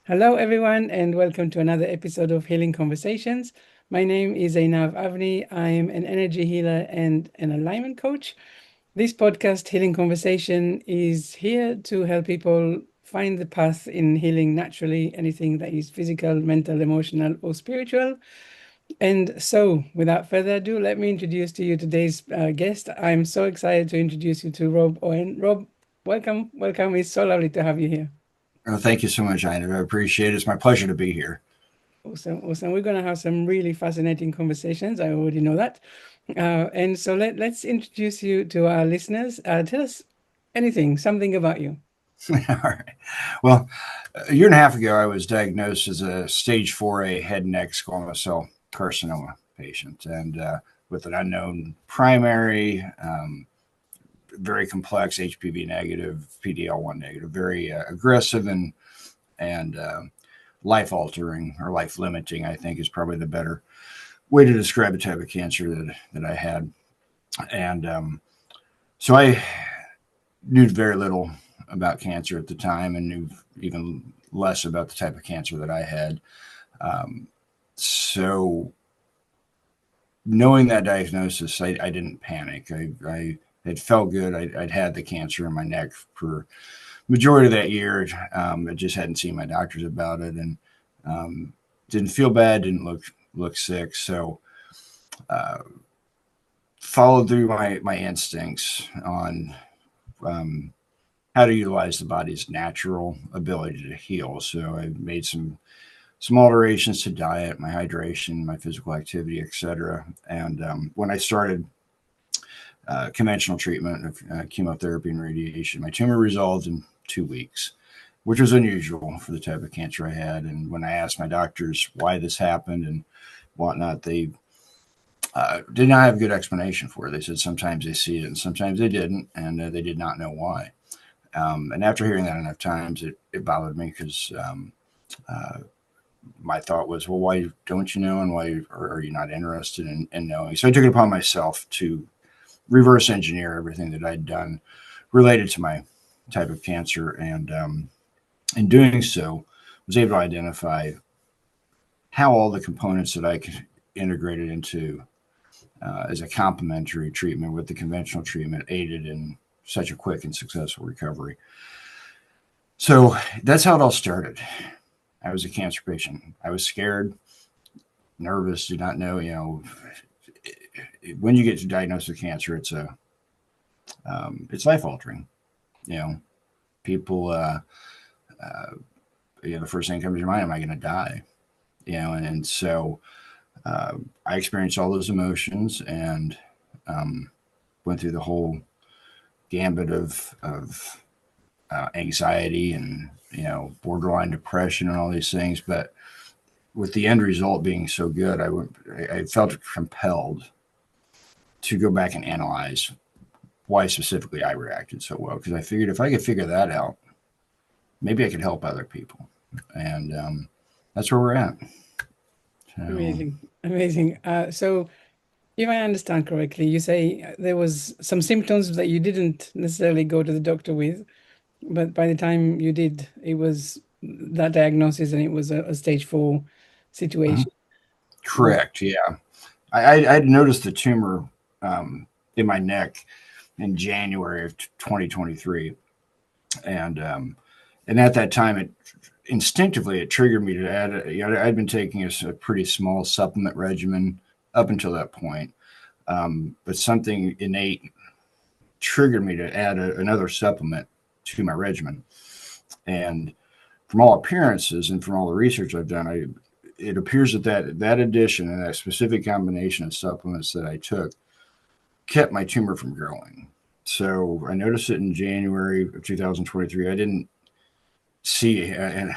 Hello, everyone, and welcome to another episode of Healing Conversations. My name is Zainav Avni. I am an energy healer and an alignment coach. This podcast, Healing Conversation, is here to help people find the path in healing naturally, anything that is physical, mental, emotional, or spiritual. And so, without further ado, let me introduce to you today's guest. I'm so excited to introduce you to Robb Owen. Rob, welcome. Welcome. It's so lovely to have you here. Thank you so much, Ina. I appreciate it. It's my pleasure to be here. Awesome, awesome. We're going to have some really fascinating conversations. I already know that. And so let's introduce you to our listeners. Tell us anything, something about you. All right. Well, a year and a half ago, I was diagnosed as a stage 4A head and neck squamous cell carcinoma patient, and with an unknown primary, very complex HPV negative, PDL1 negative, very aggressive and life altering or life limiting. I think is probably the better way to describe the type of cancer that I had, and so I knew very little about cancer at the time and knew even less about the type of cancer that I had. So knowing that diagnosis, I didn't panic. I had felt good. I'd had the cancer in my neck for majority of that year. I just hadn't seen my doctors about it and didn't feel bad, didn't look sick. So uh, followed through my instincts on um, how to utilize the body's natural ability to heal. So I made some alterations to diet, my hydration, my physical activity, etc. And when I started conventional treatment of chemotherapy and radiation, my tumor resolved in 2 weeks, which was unusual for the type of cancer I had. And when I asked my doctors why this happened and whatnot, they did not have a good explanation for it. They said sometimes they see it and sometimes they didn't, and they did not know why. And after hearing that enough times, it bothered me because uh, my thought was, well, why don't you know, and why are you not interested in knowing? So I took it upon myself to reverse engineer everything that I'd done related to my type of cancer, and in doing so, was able to identify how all the components that I could integrate it into as a complementary treatment with the conventional treatment aided in such a quick and successful recovery. So that's how it all started. I was a cancer patient. I was scared, nervous, did not know, when you get diagnosed with cancer, it's life altering. You know, people, uh, the first thing that comes to your mind, am I going to die? And so I experienced all those emotions and um, went through the whole gambit of anxiety and borderline depression and all these things. But with the end result being so good, I felt compelled to go back and analyze why specifically I reacted so well because I figured if I could figure that out, maybe I could help other people, and that's where we're at. So Amazing, amazing. So, if I understand correctly, you say there was some symptoms that you didn't necessarily go to the doctor with, but by the time you did, it was that diagnosis and it was a stage four mhm. situation. Or, Correct, yeah. I had noticed the tumor in my neck in January of 2023, and at that time it triggered me to add. I'd been taking a pretty small supplement regimen up until that point, but something innate triggered me to add another supplement to my regimen. And from all appearances and from all the research I've done, it appears that addition and that specific combination of supplements that I took kept my tumor from growing. So I noticed it in January of 2023. I didn't see, and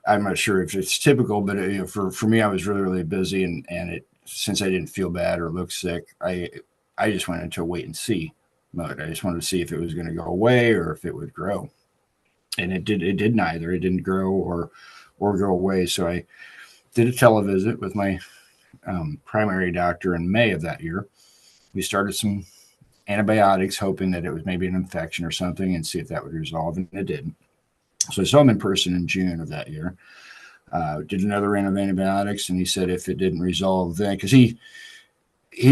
I'm not sure if it's typical, but for me, I was really busy, and it since I didn't feel bad or look sick, I just went into a wait and see mode. I just wanted to see if it was going to go away or if it would grow, and it did neither. It didn't grow or go away. So I did a televisit with my primary doctor in May of that year. We started some antibiotics, hoping that it was maybe an infection or something, and see if that would resolve, and it didn't. So I saw him in person in June of that year. Did another round of antibiotics, and he said if it didn't resolve then, because he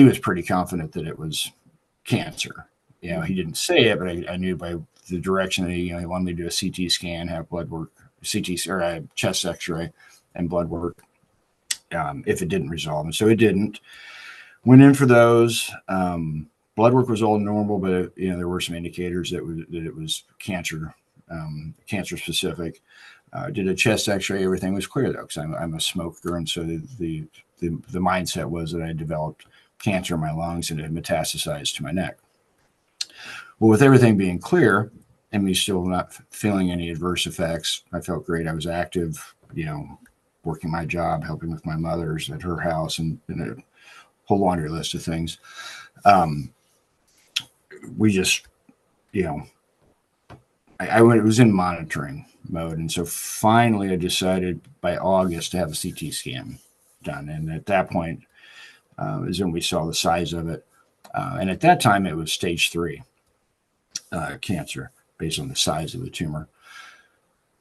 was pretty confident that it was cancer. He didn't say it, but I knew by the direction that he wanted me to do a CT scan, have blood work, CT or a chest X-ray, and blood work. If it didn't resolve, and so it didn't. Went in for those. Blood work was all normal, but there were some indicators that it was cancer, cancer specific. Did a chest X-ray. Everything was clear though, because I'm a smoker, and so the mindset was that I developed cancer in my lungs and it had metastasized to my neck. Well, with everything being clear and me still not feeling any adverse effects, I felt great. I was active, working my job, helping with my mother's at her house, and a whole laundry list of things. We just, I was in monitoring mode. And so finally I decided by August to have a CT scan done. And at that point is when we saw the size of it. And at that time it was stage 3 cancer based on the size of the tumor.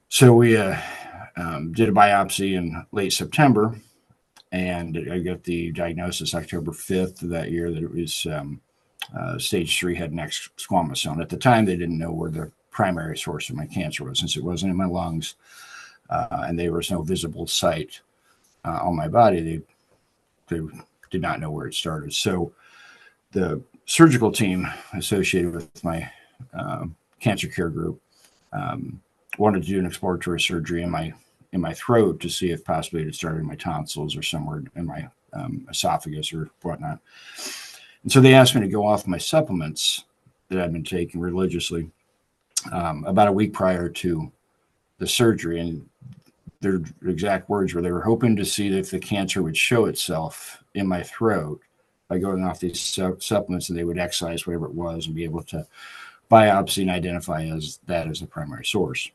So we did a biopsy in late September, and I got the diagnosis October 5th of that year that it was stage 3 head and neck squamous cell. And at the time they didn't know where the primary source of my cancer was, since it wasn't in my lungs and there was no visible site on my body. They did not know where it started. So the surgical team associated with my cancer care group wanted to do an exploratory surgery in my throat to see if possibly it had started in my tonsils or somewhere in my esophagus or whatnot. And so they asked me to go off my supplements that I'd been taking religiously about a week prior to the surgery. And their exact words were they were hoping to see if the cancer would show itself in my throat by going off these supplements, and they would excise whatever it was and be able to biopsy and identify as that as the primary source.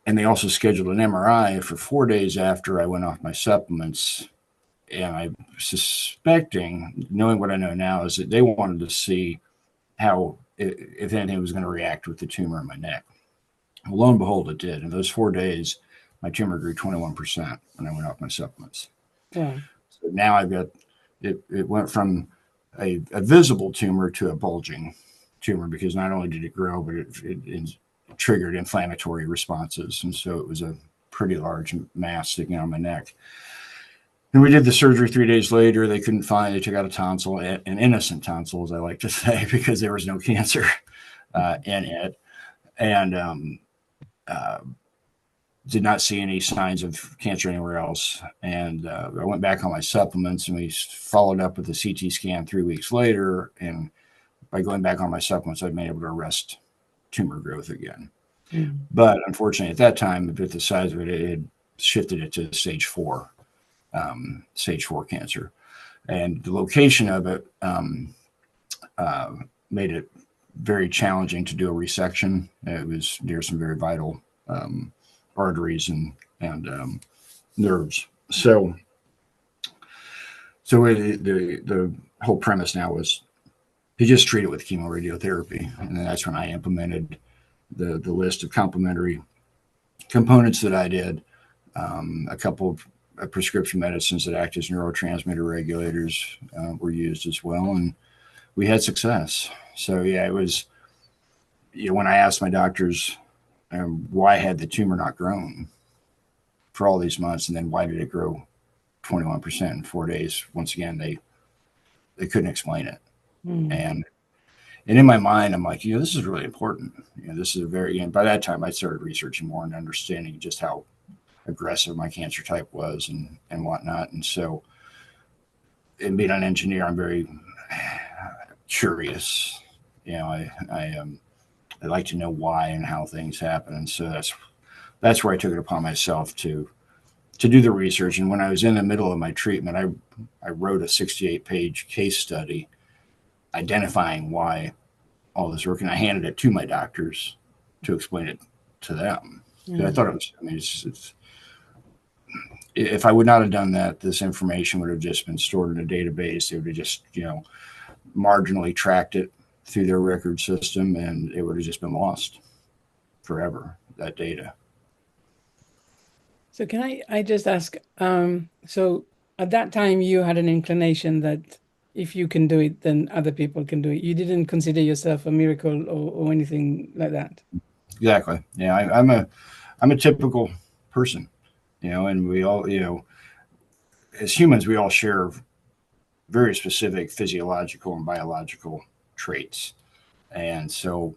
And they also scheduled an MRI for 4 days after I went off my supplements. And I'm suspecting, knowing what I know now, is that they wanted to see how, if anything, was going to react with the tumor in my neck. Well, lo and behold, it did. In those 4 days, my tumor grew 21% when I went off my supplements. Yeah. So now I've got, it went from a visible tumor to a bulging tumor, because not only did it grow, but it triggered inflammatory responses. And so it was a pretty large mass sticking on my neck. And we did the surgery 3 days later. They couldn't find, they took out a tonsil, an innocent tonsil, as I like to say, because there was no cancer in it. And did not see any signs of cancer anywhere else. And I went back on my supplements, and we followed up with a CT scan 3 weeks later. And by going back on my supplements, I've been able to arrest tumor growth again. Mm. But unfortunately, at that time, with the size of it, it had shifted it to stage 4 cancer. And the location of it made it very challenging to do a resection. It was near some very vital arteries and nerves. So the whole premise now was to just treat it with chemoradiotherapy. And then that's when I implemented the list of complementary components that I did, a couple of prescription medicines that act as neurotransmitter regulators were used as well. And we had success. So yeah, it was, when I asked my doctors why had the tumor not grown for all these months, and then why did it grow 21% in 4 days? Once again, they couldn't explain it. Mm. And in my mind, I'm like, this is really important. This is and by that time I started researching more and understanding just how aggressive my cancer type was and whatnot. And so, and being an engineer, I'm very curious. I like to know why and how things happen. And so that's where I took it upon myself to do the research. And when I was in the middle of my treatment, I wrote a 68-page case study identifying why all this worked, and I handed it to my doctors to explain it to them. Mm. I thought it was, if I would not have done that, this information would have just been stored in a database. They would have just, marginally tracked it through their record system, and it would have just been lost. forever, that data. So can I just ask, so at that time you had an inclination that if you can do it, then other people can do it. You didn't consider yourself a miracle or anything like that. Exactly. Yeah, I'm a typical person, and we all, as humans, we all share very specific physiological and biological traits. And so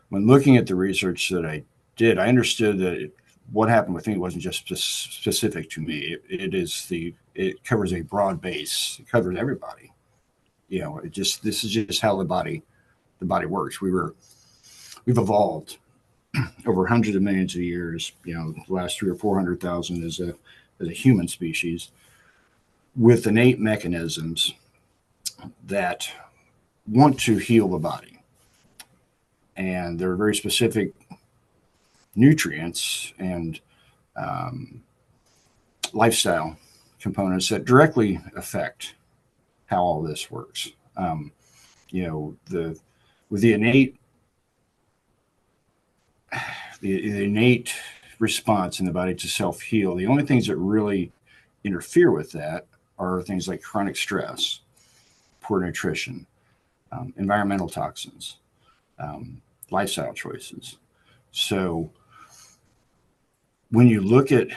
when looking at the research that I did, I understood that what happened with me wasn't just specific to me. It covers a broad base. It covers everybody. This is just how the body works. We've evolved over hundreds of millions of years. The last 300 or 400,000 as a human species with innate mechanisms that want to heal the body, and there are very specific nutrients and um, lifestyle components that directly affect how all this works. The with the innate response in the body to self heal, the only things that really interfere with that are things like chronic stress, poor nutrition, environmental toxins, lifestyle choices. So when you look at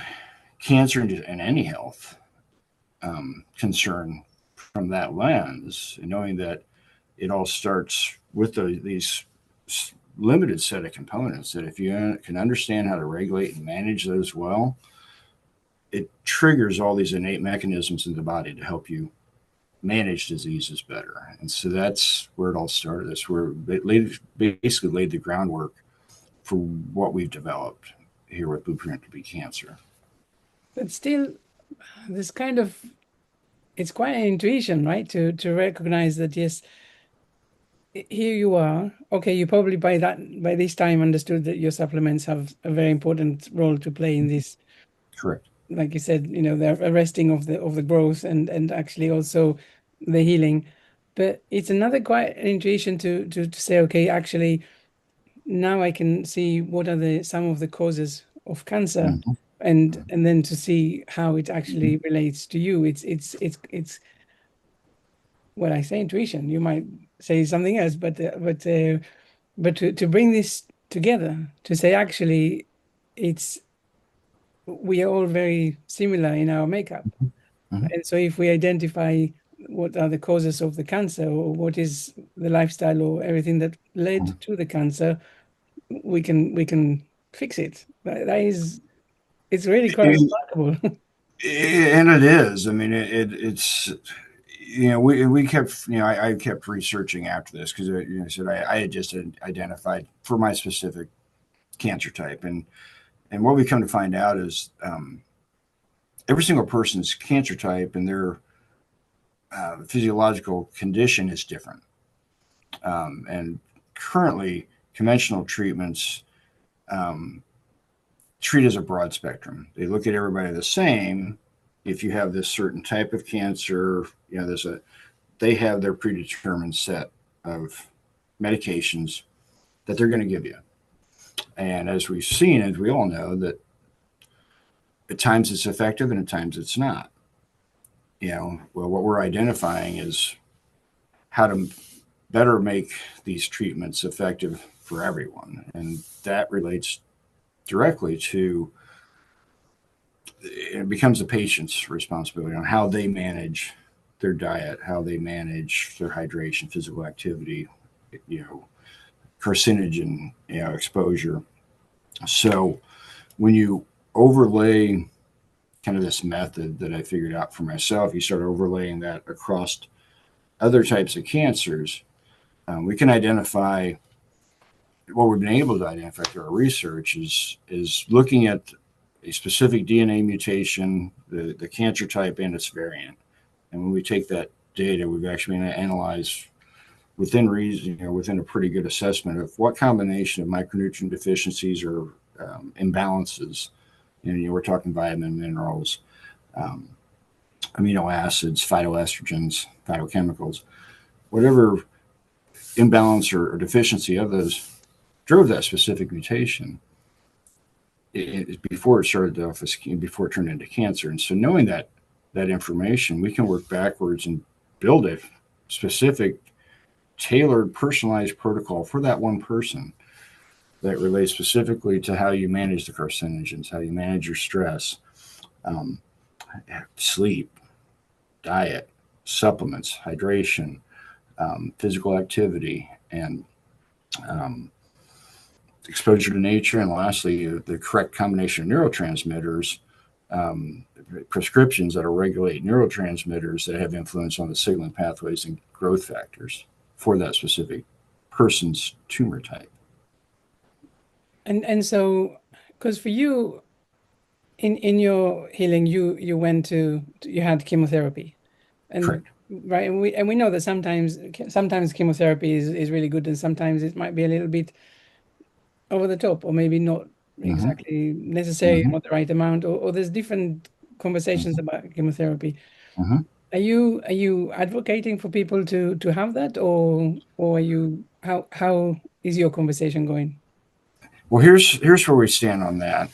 cancer and any health concern from that lens, and knowing that it all starts with these limited set of components, that if you can understand how to regulate and manage those well, it triggers all these innate mechanisms in the body to help you manage diseases better. And so that's where it all started. That's where it basically laid the groundwork for what we've developed here with Blueprint to Beat Cancer. But still, this kind of it's quite an intuition, right? To recognize that yes, here you are. Okay, you probably by this time understood that your supplements have a very important role to play in this. Correct. Like you said, the arresting of the growth and actually also the healing. But it's another quite an intuition to say, okay, actually now I can see what are the some of the causes of cancer, Mm-hmm. and then to see how it actually relates to you. It's well, I say intuition. You might say something else, but to bring this together to say actually, it's we are all very similar in our makeup. Mm-hmm. And so if we identify what are the causes of the cancer or what is the lifestyle or everything that led to the cancer, we can fix it. That is it's really quite remarkable. And it is. I mean, it's we kept I kept researching after this because I said I had just identified for my specific cancer type, and what we come to find out is every single person's cancer type and their physiological condition is different. And currently, conventional treatments um, treat as a broad spectrum. They look at everybody the same. If you have this certain type of cancer, they have their predetermined set of medications that they're going to give you. And as we've seen, as we all know, that at times it's effective and at times it's not. Well, what we're identifying is how to better make these treatments effective for everyone. And that relates directly to it becomes the patient's responsibility on how they manage their diet, how they manage their hydration, physical activity, carcinogen, exposure. So when you overlay kind of this method that I figured out for myself, you start overlaying that across other types of cancers, we can identify what we've been able to identify through our research is looking at a specific DNA mutation, the cancer type, and its variant. And when we take that data, we've actually been able to analyze within reason, within a pretty good assessment of what combination of micronutrient deficiencies or imbalances. We're talking vitamin, minerals, amino acids, phytoestrogens, phytochemicals, whatever imbalance or deficiency of those drove that specific mutation. before it started off as, before it turned into cancer. And so knowing that information, we can work backwards and build a specific, tailored, personalized protocol for that one person that relates specifically to how you manage the carcinogens, how you manage your stress, um, sleep, diet, supplements, hydration, physical activity, and um, exposure to nature, and lastly, the correct combination of neurotransmitters, um, prescriptions that will regulate neurotransmitters that have influence on the signaling pathways and growth factors for that specific person's tumor type. And so, because for you, in your healing, you went you had chemotherapy, and Correct. right, and we know that sometimes chemotherapy is really good, and sometimes it might be a little bit over the top, or maybe not Mm-hmm. exactly necessary, Mm-hmm. not the right amount, or there's different conversations Mm-hmm. about chemotherapy. Mm-hmm. Are you advocating for people to have that, or are you how is your conversation going? Well, here's where we stand on that.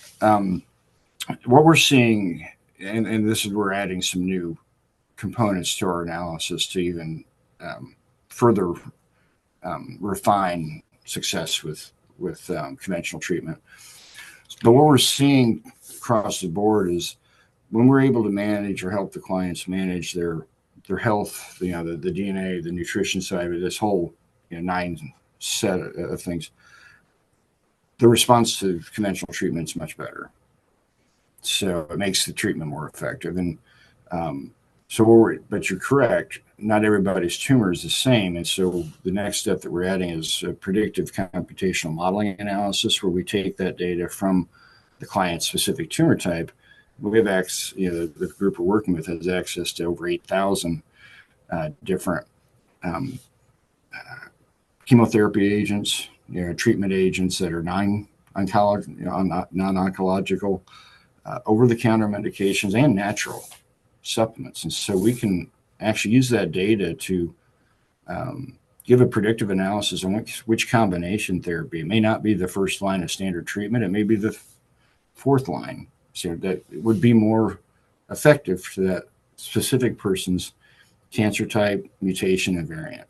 What we're seeing, and this is we're adding some new components to our analysis to even further refine success with conventional treatment. But what we're seeing across the board is when we're able to manage or help the clients manage their health, the DNA, the nutrition side of it, this whole 9 set of things, the response to conventional treatment is much better. So it makes the treatment more effective. And but you're correct. Not everybody's tumor is the same, and so the next step that we're adding is a predictive computational modeling analysis, where we take that data from the client's specific tumor type. We have access. The group we're working with has access to over 8,000 different um, chemotherapy agents, treatment agents that are non-oncological, over-the-counter medications, and natural supplements. And so we can actually use that data to give a predictive analysis on which combination therapy. It may not be the first line of standard treatment. It may be the fourth line. So that would be more effective for that specific person's cancer type, mutation, and variant.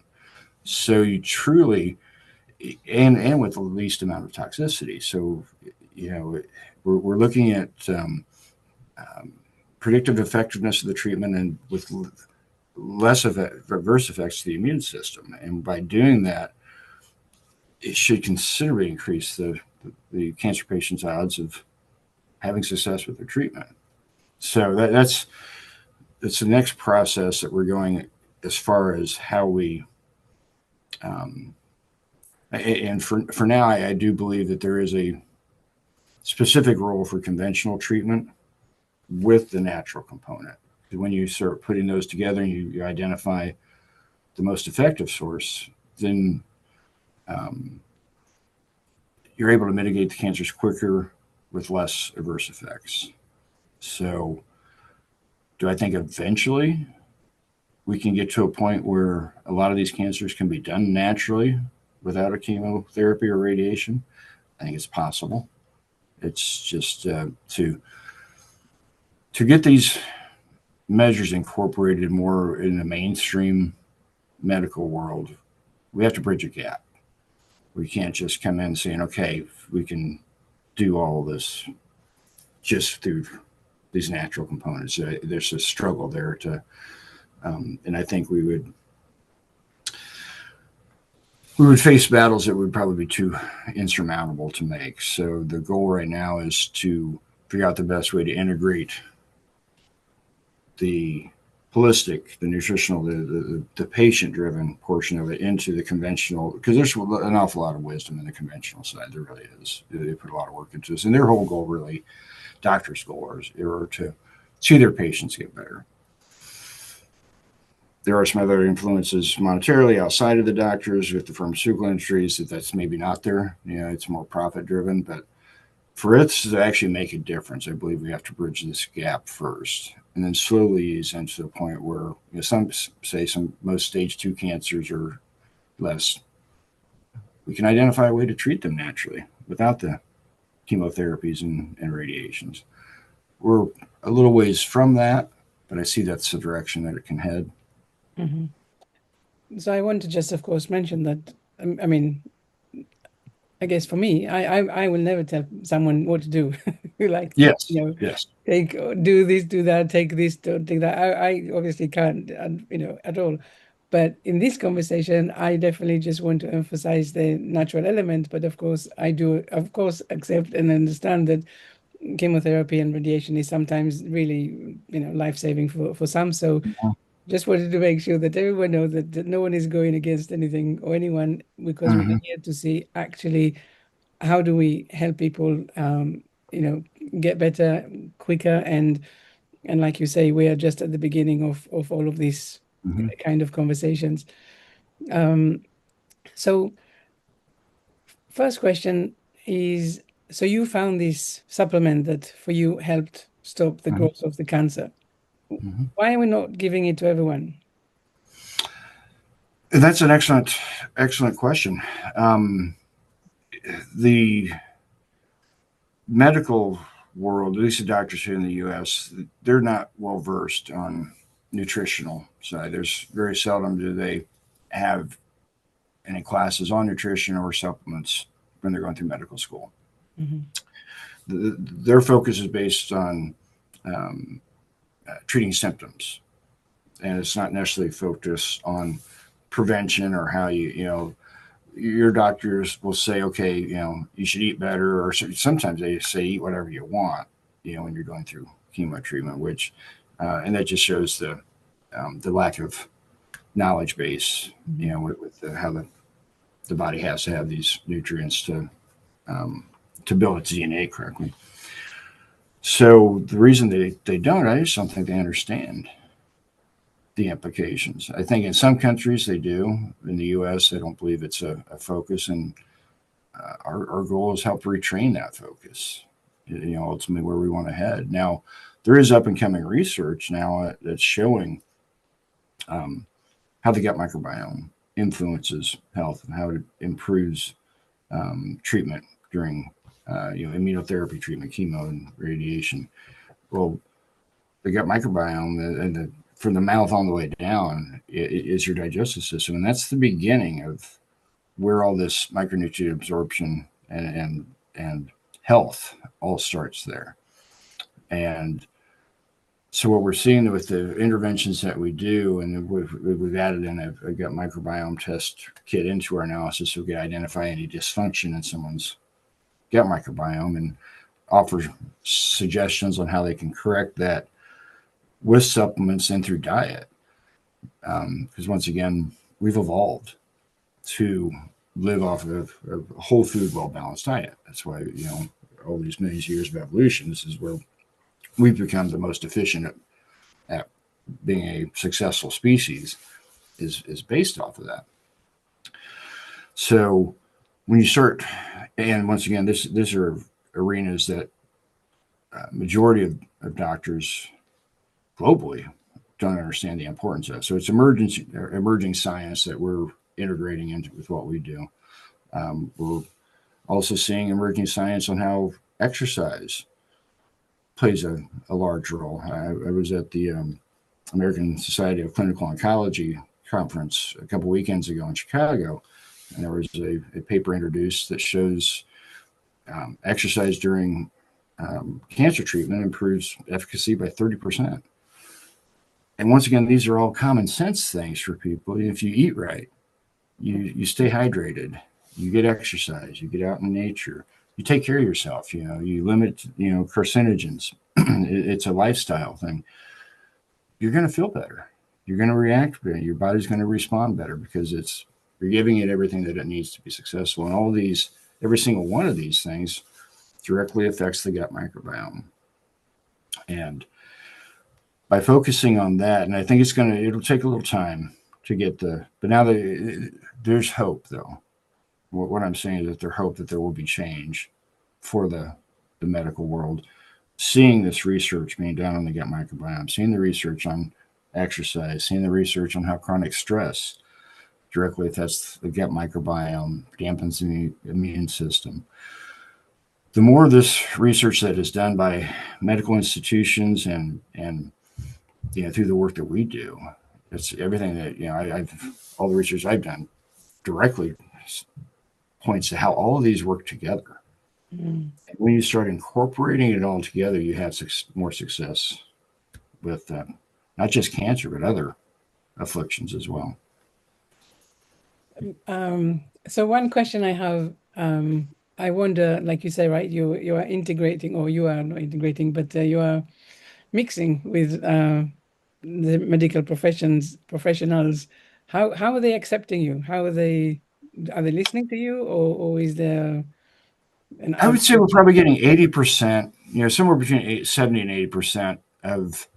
So you truly, and with the least amount of toxicity. So, we're looking at predictive effectiveness of the treatment and with less of adverse effects to the immune system. And by doing that, it should considerably increase the cancer patient's odds of having success with their treatment. So that's the next process that we're going as far as how we. And for now, I do believe that there is a specific role for conventional treatment with the natural component. When you start putting those together and you identify the most effective source, then you're able to mitigate the cancers quicker with less adverse effects. So, do I think eventually we can get to a point where a lot of these cancers can be done naturally without a chemotherapy or radiation? I think it's possible. It's just to get these measures incorporated more in the mainstream medical world, we have to bridge a gap. We can't just come in saying, okay, we can do all this just through these natural components. There's a struggle there and I think we would face battles that would probably be too insurmountable to make. So the goal right now is to figure out the best way to integrate the holistic, the nutritional, the patient-driven portion of it into the conventional, because there's an awful lot of wisdom in the conventional side. There really is. They put a lot of work into this, and their whole goal, really, doctors' goal, is to see their patients get better. There are some other influences monetarily outside of the doctors with the pharmaceutical industries that's maybe not there. It's more profit-driven, but for it to actually make a difference, I believe we have to bridge this gap first, and then slowly ease into the point where some say most stage 2 cancers or less, we can identify a way to treat them naturally without the chemotherapies and radiations. We're a little ways from that, but I see that's the direction that it can head. Hmm. So I want to just, of course, mention that, I mean, I guess for me, I will never tell someone what to do. Like, Yes, yes. take, do this, do that, take this, don't take that. I obviously can't, at all. But in this conversation, I definitely just want to emphasize the natural element. But of course, I do, of course, accept and understand that chemotherapy and radiation is sometimes really, life-saving for some. So just wanted to make sure that everyone knows that no one is going against anything or anyone, because we are Mm-hmm. here to see actually how do we help people, you know, get better quicker, and like you say, we are just at the beginning of all of these Mm-hmm. kind of conversations. Um, so first question is, so you found this supplement that for you helped stop the Mm-hmm. growth of the cancer. Mm-hmm. Why are we not giving it to everyone? That's an excellent question. Um, the medical world, at least the doctors here in the U.S., they're not well versed on nutritional side. There's very seldom do they have any classes on nutrition or supplements when they're going through medical school. Hmm. Their focus is based on um, treating symptoms, and it's not necessarily focused on prevention or how your doctors will say, okay, you should eat better, or sometimes they say eat whatever you want, when you're going through chemo treatment, which, and that just shows the lack of knowledge base, Hmm. with how the body has to have these nutrients um, to build its DNA correctly. So the reason they don't, I just don't think they understand the implications. I think in some countries they do. In the U.S., I don't believe it's a focus, and our goal is help retrain that focus. Ultimately where we want to head. Now, there is up and coming research now that's showing um, how the gut microbiome influences health and how it improves treatment during immunotherapy treatment, chemo and radiation. Well, the gut microbiome and from the mouth on the way down is your digestive system, and that's the beginning of where all this micronutrient absorption and health all starts there. And so what we're seeing with the interventions that we do, and we've added in a gut microbiome test kit into our analysis, so we can identify any dysfunction in someone's gut microbiome and offer suggestions on how they can correct that with supplements and through diet. Because once again, we've evolved to live off of a whole food, well balanced diet. That's why, all these millions of years of evolution, this is where we've become the most efficient at being a successful species, is based off of that. So when you start, and once again, these are arenas that majority of doctors globally don't understand the importance of. So it's emerging science that we're integrating into with what we do. We're also seeing emerging science on how exercise plays a large role. I was at the American Society of Clinical Oncology conference a couple weekends ago in Chicago, and there was a paper introduced that shows exercise during cancer treatment improves efficacy by 30%. And once again, these are all common sense things for people. If you eat right, you stay hydrated, you get exercise, you get out in nature, you take care of yourself, you limit, carcinogens. It's a lifestyle thing. You're going to feel better. You're going to react better. Your body's going to respond better because you're giving it everything that it needs to be successful. And every single one of these things directly affects the gut microbiome. And by focusing on that, and I think it'll take a little time to get but now there's hope though. What I'm saying is that there's hope that there will be change for the medical world. Seeing this research being done on the gut microbiome, seeing the research on exercise, seeing the research on how chronic stress directly affects the gut microbiome, dampens the immune system. the more of this research that is done by medical institutions and through the work that we do, it's everything that I've all the research I've done directly points to how all of these work together. Mm. And when you start incorporating it all together, you have more success with not just cancer but other afflictions as well. So one question I have, I wonder, like you say, right? You are integrating, or you are not integrating, but you are mixing with the medical professionals. How are they accepting you? How are they listening to you, or is there an I would say we're outreach? probably getting 80%, somewhere between 70 and 80% of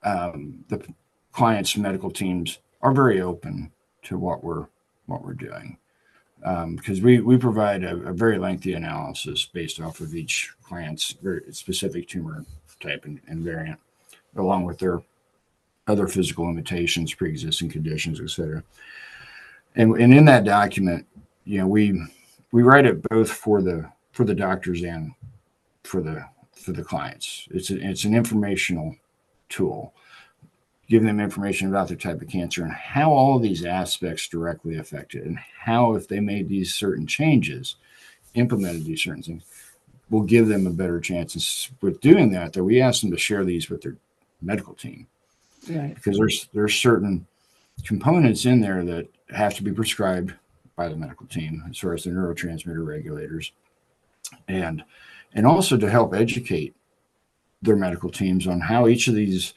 the clients' medical teams are very open to what we're doing. Because we provide a very lengthy analysis based off of each client's very specific tumor type and variant, along with their other physical limitations, pre-existing conditions, etc. And in that document, we write it both for the doctors and for the clients. It's an informational tool, giving them information about their type of cancer and how all of these aspects directly affect it, and how, if they made these certain changes, implemented these certain things, will give them a better chance. And with doing that, though, we ask them to share these with their medical team, Right. because there's certain components in there that have to be prescribed by the medical team as far as the neurotransmitter regulators, and also to help educate their medical teams on how each of these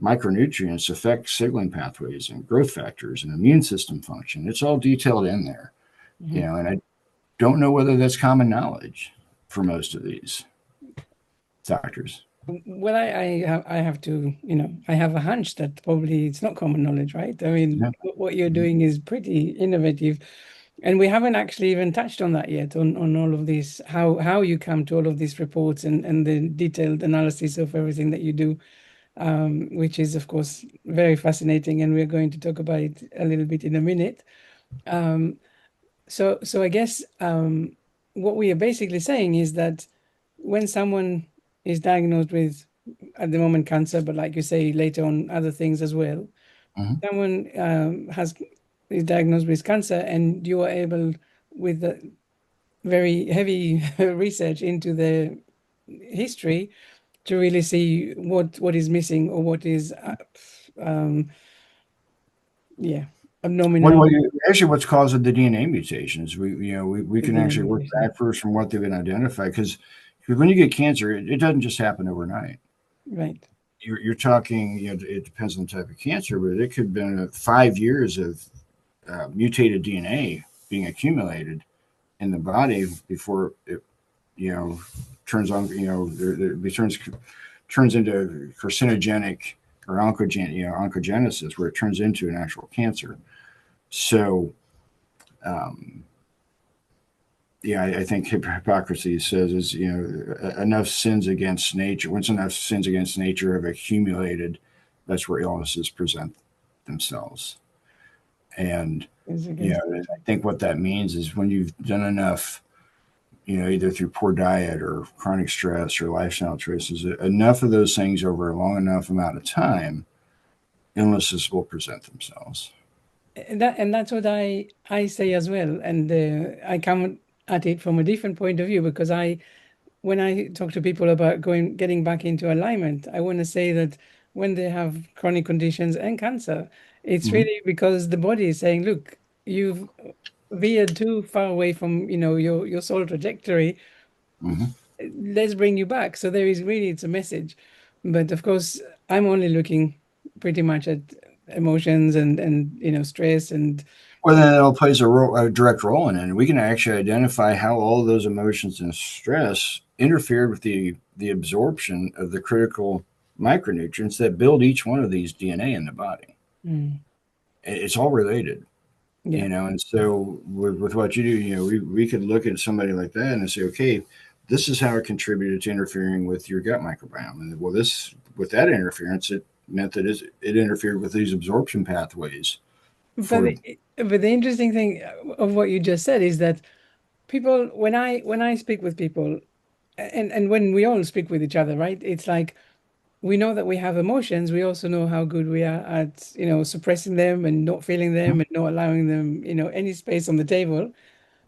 micronutrients affect signaling pathways and growth factors and immune system function. It's all detailed in there, Mhm. and I don't know whether that's common knowledge for most of these doctors. Well, I have to, I have a hunch that probably it's not common knowledge, right? I mean, Yeah. what you're doing is pretty innovative, and we haven't actually even touched on that yet, on all of this, how you come to all of these reports and the detailed analysis of everything that you do, which is, of course, very fascinating, and we're going to talk about it a little bit in a minute. Um, so I guess what we are basically saying is that when someone is diagnosed with, at the moment, cancer, but like you say, later on other things as well, Mm-hmm. someone has is diagnosed with cancer, and you are able, with the very heavy research into the history, to really see what is missing, or what is um, yeah, Actually, what's causing the DNA mutations? We the can DNA actually work mutation. back first from what they've been identified, because when you get cancer, it doesn't just happen overnight. Right. You're talking, it depends on the type of cancer, but it could have been 5 years of mutated DNA being accumulated in the body before it, you know, turns on, it turns into carcinogenic or oncogenesis, where it turns into an actual cancer. So, um, yeah, I think hypocrisy says is, enough sins against nature. Once enough sins against nature have accumulated, that's where illnesses present themselves. And Is against I think what that means is when you've done enough, either through poor diet or chronic stress or lifestyle choices, enough of those things over a long enough amount of time, illnesses will present themselves. and that's what I say as well, and I come at it from a different point of view, because when I talk to people about getting back into alignment, I want to say that when they have chronic conditions and cancer, it's Mm-hmm. really because the body is saying, look, you've veered too far away from, your soul trajectory. Mm-hmm. Let's bring you back. So there is really, it's a message. But of course, I'm only looking pretty much at emotions and stress and Well, then it all plays a direct role in it. And we can actually identify how all those emotions and stress interfered with the absorption of the critical micronutrients that build each one of these DNA in the body. Mm, It's all related, yeah. And so with what you do, we could look at somebody like that and say, okay, this is how it contributed to interfering with your gut microbiome. And well, with that interference, it meant that it interfered with these absorption pathways But for. but the interesting thing of what you just said is that people, when I speak with people, and when we all speak with each other, right? It's like we know that we have emotions. We also know how good we are at, suppressing them and not feeling them and not allowing them, any space on the table.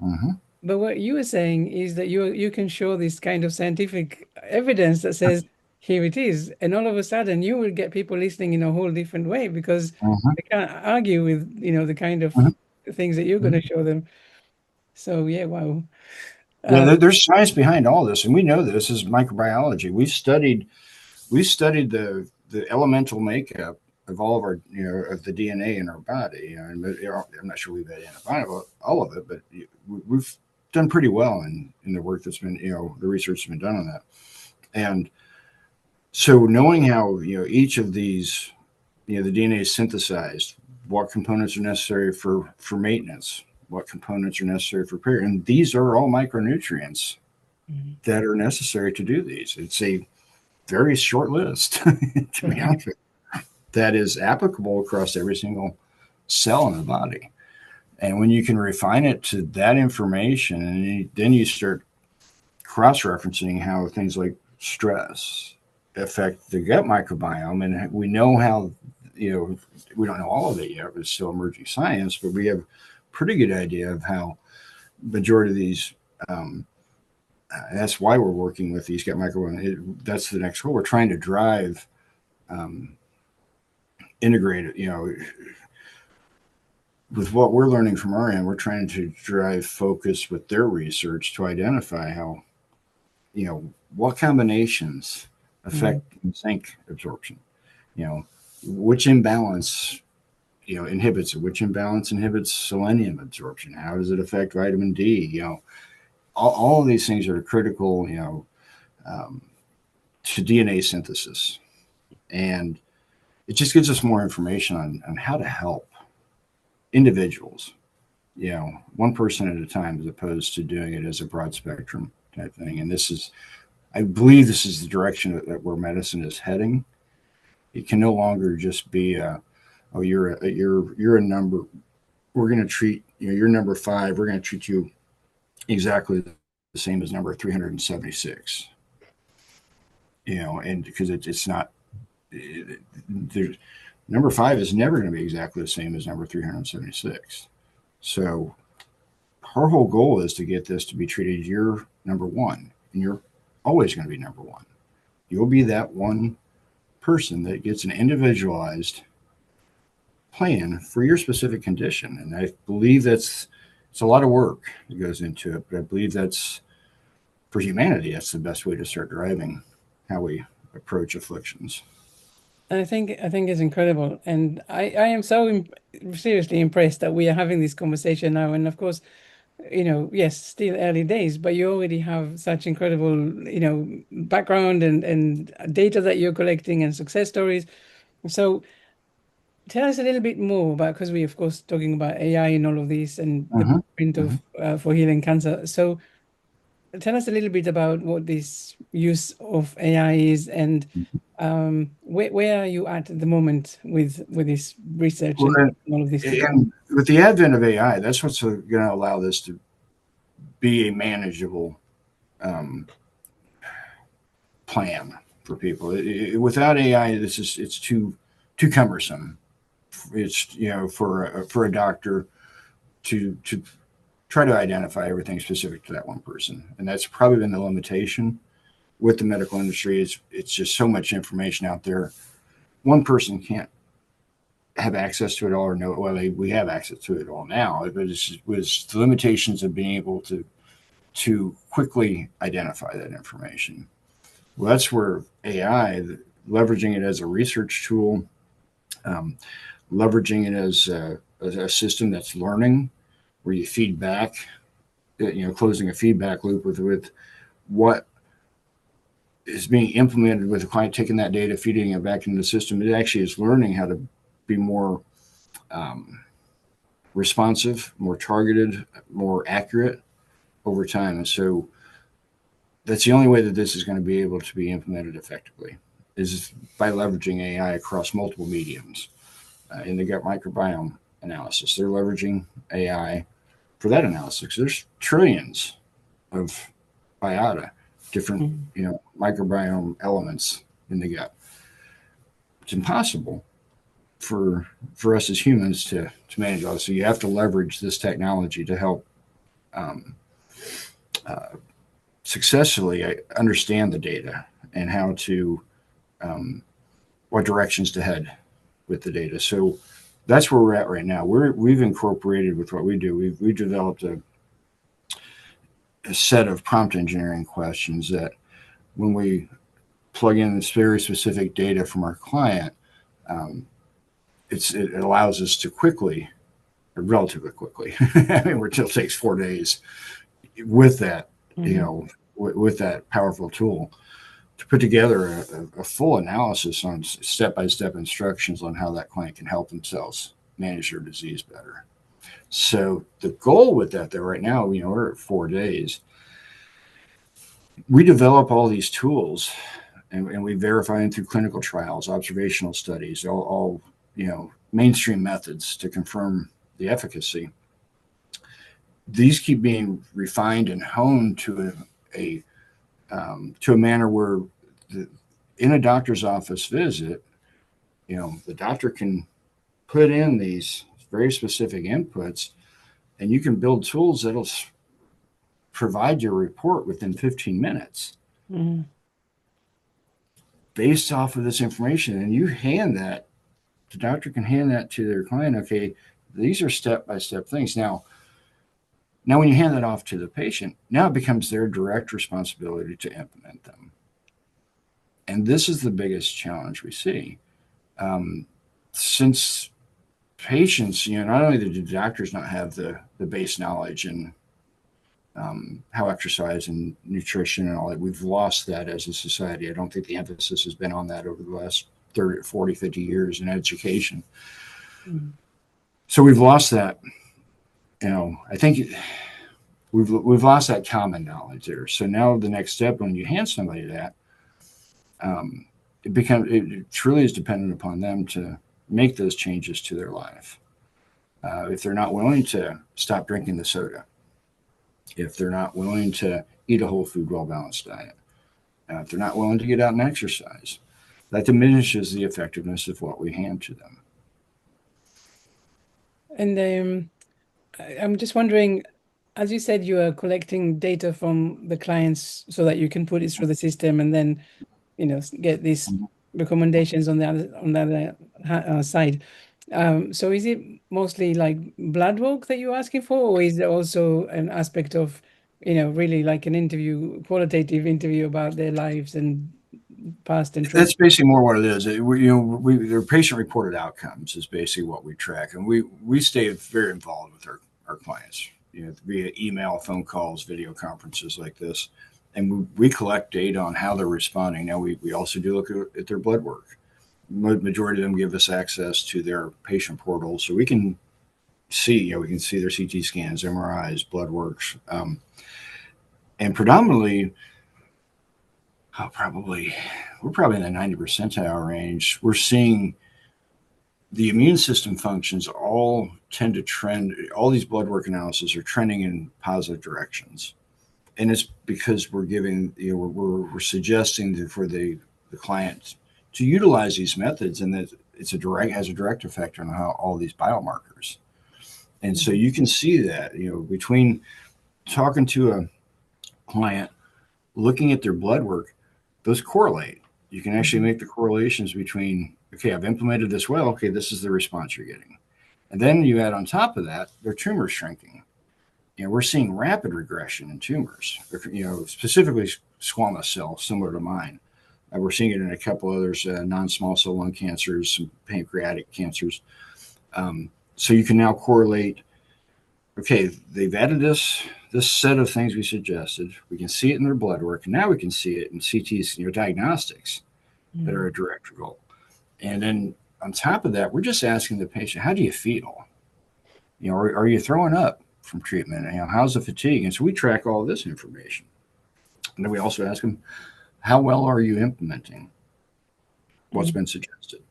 Mm-hmm. But what you were saying is that you can show this kind of scientific evidence that says, here it is. And all of a sudden you will get people listening in a whole different way because Mm-hmm. they can't argue with, the kind of things that you're going to Mm-hmm. show them. So yeah, wow. Yeah, Um, there's science behind all this, and we know this is microbiology. We studied the elemental makeup of all of our of the DNA in our body. And I'm not sure we've identified all of it, but we've done pretty well in the work that's been the research that's been done on that. And so knowing how each of these the DNA is synthesized, what components are necessary for maintenance, what components are necessary for repair, and these are all micronutrients mhm. that are necessary to do these. It's a very short list, to be honest with you, that is applicable across every single cell in the body. And when you can refine it to that information, and then you start cross referencing how things like stress affect the gut microbiome, and we know how, we don't know all of it yet, it's still emerging science, but we have a pretty good idea of how majority of these um, that's why we're working with these gut microbiome. That's the next goal. We're trying to drive um, integrated, with what we're learning from our end, we're trying to drive focus with their research to identify how, what combinations Mhm. affect zinc absorption, you know, which imbalance, inhibits it, which imbalance inhibits selenium absorption, how does it affect vitamin D, all of these things are critical, um, to DNA synthesis. And it just gives us more information on how to help individuals, one person at a time, as opposed to doing it as a broad spectrum type thing. And I believe this is the direction that where medicine is heading. It can no longer just be oh, you're a number. We're going to treat, you're number 5. We're going to treat you exactly the same as number 376. And because it's not, there's number 5 is never going to be exactly the same as number 376. So our whole goal is to get this to be treated. You're number 1, and you're always going to be number 1. You'll be that one person that gets an individualized plan for your specific condition. And I believe it's a lot of work that goes into it, but I believe that's for humanity. That's the best way to start driving how we approach afflictions. And I think it's incredible, and I am so seriously impressed that we are having this conversation now. And of course, yes, still early days, but you already have such incredible, background and data that you're collecting and success stories. So tell us a little bit more about, because we of course talking about AI and all of this and the Mm-hmm. print Mm-hmm. of for healing cancer. So tell us a little bit about what this use of AI is, and where are you at the moment with this research Well, and all of this stuff? and with the advent of AI, that's what's going to allow this to be a manageable um, plan for people. Without AI, it's too cumbersome. It's for a doctor to try to identify everything specific to that one person, and that's probably been the limitation with the medical industry. It's just so much information out there. One person can't have access to it all or know. Well, we have access to it all now, but it was the limitations of being able to quickly identify that information. Well, that's where AI, leveraging it as a research tool, um, leveraging it as a system that's learning, where you feed back, closing a feedback loop with what is being implemented with the client, taking that data, feeding it back into the system. It actually is learning how to be more um, responsive, more targeted, more accurate over time. And so that's the only way that this is going to be able to be implemented effectively is by leveraging AI across multiple mediums. In the gut microbiome analysis, they're leveraging AI for that analysis. There's trillions of biota, different, microbiome elements in the gut. It's impossible for us as humans to manage all this. So you have to leverage this technology to help successfully understand the data and how to what directions to head with the data. So that's where we're at right now. We've incorporated with what we do. We've developed a set of prompt engineering questions that when we plug in this very specific data from our client, it allows us to quickly, or relatively quickly, I mean, it still takes 4 days with that, with that powerful tool to put together a full analysis on step-by-step instructions on how that client can help themselves manage their disease better. So the goal with that, though, right now, we're at 4 days. We develop all these tools and we verify them through clinical trials, observational studies, all mainstream methods to confirm the efficacy. These keep being refined and honed to a manner where in a doctor's office visit, the doctor can put in these very specific inputs, and you can build tools that'll provide your report within 15 minutes based off of this information. And you hand that, the doctor can hand that to their client. Okay, these are step-by-step things. Now when you hand that off to the patient, now it becomes their direct responsibility to implement them. And this is the biggest challenge we see. Since patients, not only do doctors not have the base knowledge and how exercise and nutrition and all that, we've lost that as a society. I don't think the emphasis has been on that over the last 30, 40, 50 years in education. So we've lost that. I think we've lost that common knowledge there. So now the next step, when you hand somebody that, it truly is dependent upon them to make those changes to their life. If they're not willing to stop drinking the soda, if they're not willing to eat a whole food, well-balanced diet, if they're not willing to get out and exercise, that diminishes the effectiveness of what we hand to them. And I'm just wondering, as you said, you are collecting data from the clients so that you can put it through the system and then, get these recommendations on the other side. So is it mostly like blood work that you're asking for, or is there also an aspect of, really like an qualitative interview about their lives and past and That's basically more what it is. Their patient-reported outcomes is basically what we track, and we stay very involved with our clients, via email, phone calls, video conferences like this, and we collect data on how they're responding. Now we also do look at their blood work. Majority of them give us access to their patient portal, so we can see their CT scans, MRIs, blood works, and predominantly, we're probably in the 90 percentile range. We're seeing the immune system functions all tend to trend. All these blood work analyses are trending in positive directions, and it's because we're giving, we're suggesting for the client to utilize these methods, and that has a direct effect on how all these biomarkers. And so you can see that, between talking to a client, looking at their blood work, those correlate. You can actually make the correlations between, okay, I've implemented this well, okay, this is the response you're getting. And then you add on top of that, their tumors shrinking. We're seeing rapid regression in tumors, specifically squamous cell, similar to mine. We're seeing it in a couple others, non-small cell lung cancers, some pancreatic cancers. So you can now correlate, okay, they've added this set of things we suggested. We can see it in their blood work, and now we can see it in CT's, diagnostics that are a direct result. And then on top of that, we're just asking the patient, how do you feel? Are you throwing up from treatment? How's the fatigue? And so we track all this information. And then we also ask them, how well are you implementing what's been suggested?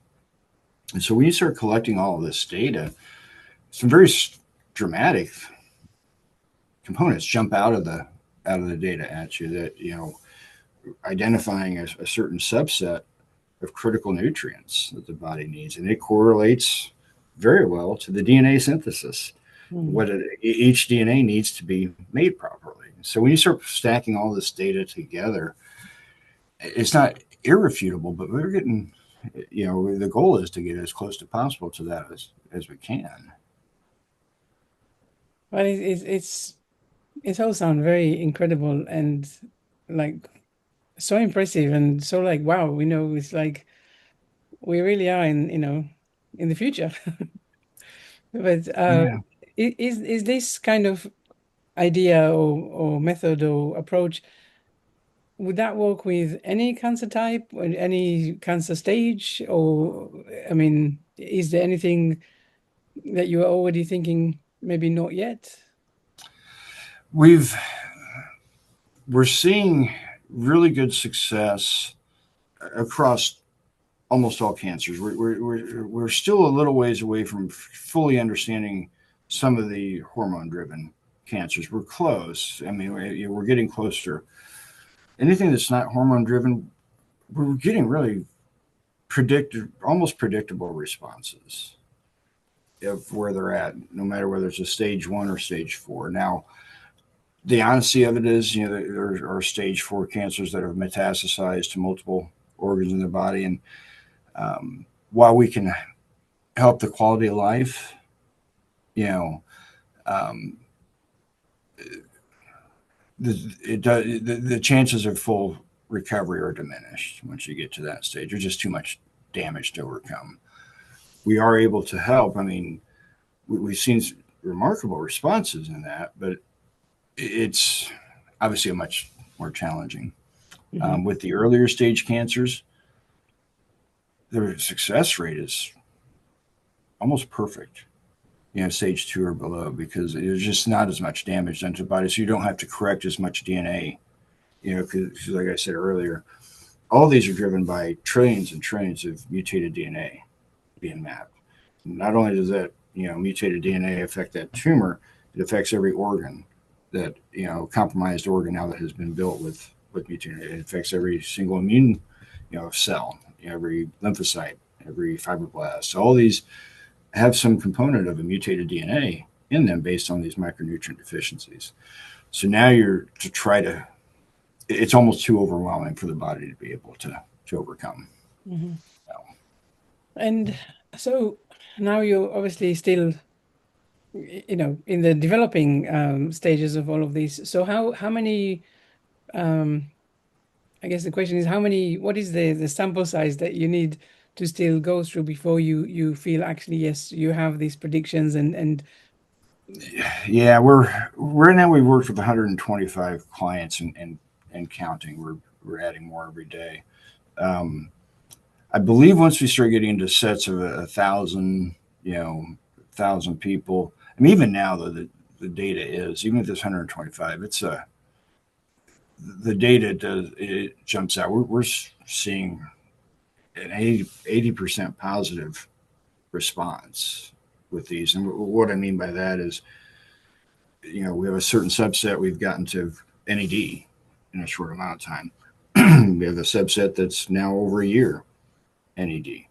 And so when you start collecting all of this data, some very dramatic components jump out of the data at you that, identifying a certain subset of critical nutrients that the body needs, and it correlates very well to the DNA synthesis. Mm. Each DNA needs to be made properly. So when you start stacking all this data together, it's not irrefutable, but we're getting, the goal is to get as close to possible to that as we can. Well, it's all sound very incredible and like so impressive and so like wow, it's like we really are in the future. But Yeah. is this kind of idea or method or approach, would that work with any cancer type or any cancer stage? Or, I mean, is there anything that you are already thinking maybe not yet? We've we're seeing really good success across almost all cancers. We're still a little ways away from fully understanding some of the hormone driven cancers. We're close. I mean, we're getting closer. Anything that's not hormone driven, we're getting really almost predictable responses of where they're at, no matter whether it's a stage 1 or stage 4. Now, the honesty of it is, there are stage 4 cancers that have metastasized to multiple organs in the body, and while we can help the quality of life, you know, um, the chances of full recovery are diminished once you get to that stage. There's just too much damage to overcome. We are able to help. I mean, we've seen remarkable responses in that, but it's obviously a much more challenging. Hmm. With the earlier stage cancers, their success rate is almost perfect, stage 2 or below, because there's just not as much damage done to the body, so you don't have to correct as much DNA. Because like I said earlier, all these are driven by trillions and trillions of mutated DNA being mapped. Not only does that mutated DNA affect that tumor, it affects every organ that compromised organ now that has been built with mutated. It affects every single immune cell, every lymphocyte, every fibroblast. So all these have some component of a mutated DNA in them based on these micronutrient deficiencies. So now it's almost too overwhelming for the body to be able to overcome. Hmm. So, And so now you're obviously still, in the developing stages of all of these. So how many, um, I guess the question is what is the sample size that you need to still go through before you feel actually, yes, you have these predictions and yeah, we're now we've worked with 125 clients and counting. We're adding more every day. Um, I believe once we start getting into sets of 1,000, 1,000 people. I mean, even now though the data is, even if there's 125, the data it jumps out. We're seeing an 80% positive response with these. And what I mean by that is, we have a certain subset we've gotten to NAD in a short amount of time. We have a subset that's now over a year NAD.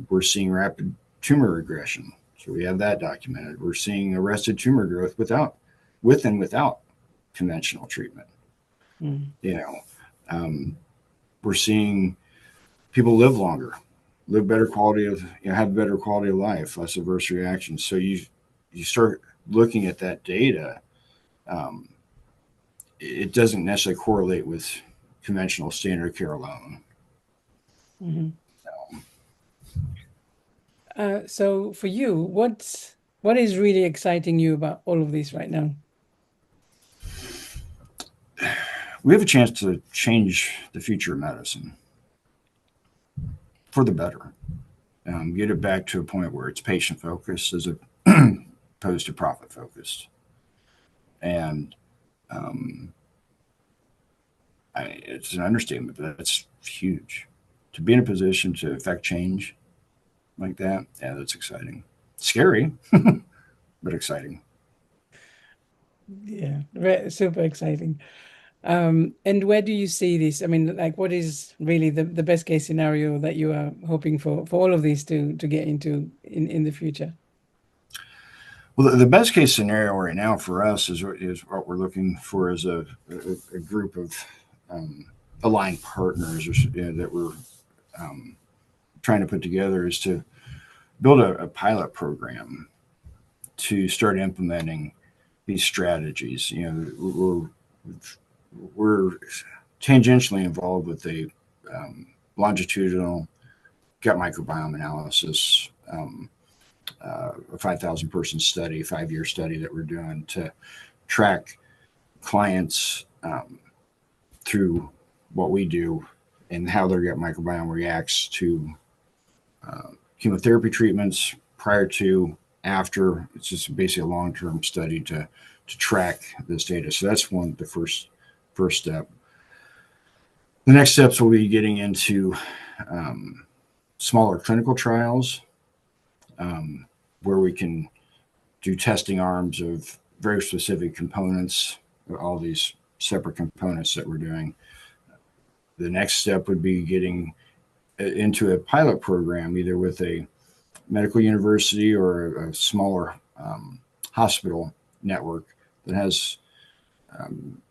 We're seeing rapid tumor regression. So we have that documented. We're seeing arrested tumor growth with and without conventional treatment. mm, You know, um, we're seeing people live longer, live better quality of, have better quality of life, less adverse reactions. So you start looking at that data. Um, it doesn't necessarily correlate with conventional standard care alone. mhm. So for you, what is really exciting you about all of this right now? We have a chance to change the future of medicine for the better. Get it back to a point where it's patient focused as opposed to profit focused. And um, it's an understatement, but that's huge. To be in a position to affect change like that, yeah, that's exciting. Scary, but exciting. Yeah, super exciting. And where do you see this? I mean, like, what is really the best case scenario that you are hoping for all of these to get into in the future? Well, the best case scenario right now for us is what we're looking for is a group of um, aligned partners that we're um, trying to put together is to build a pilot program to start implementing these strategies. We're tangentially involved with a longitudinal gut microbiome analysis, a 5,000 person study, 5-year study that we're doing to track clients through what we do and how their gut microbiome reacts to chemotherapy treatments prior to, after. It's just basically a long term study to track this data. So that's the first step. The next steps will be getting into smaller clinical trials where we can do testing arms of very specific components, all these separate components that we're doing. The next step would be getting into a pilot program, either with a medical university or a smaller hospital network that has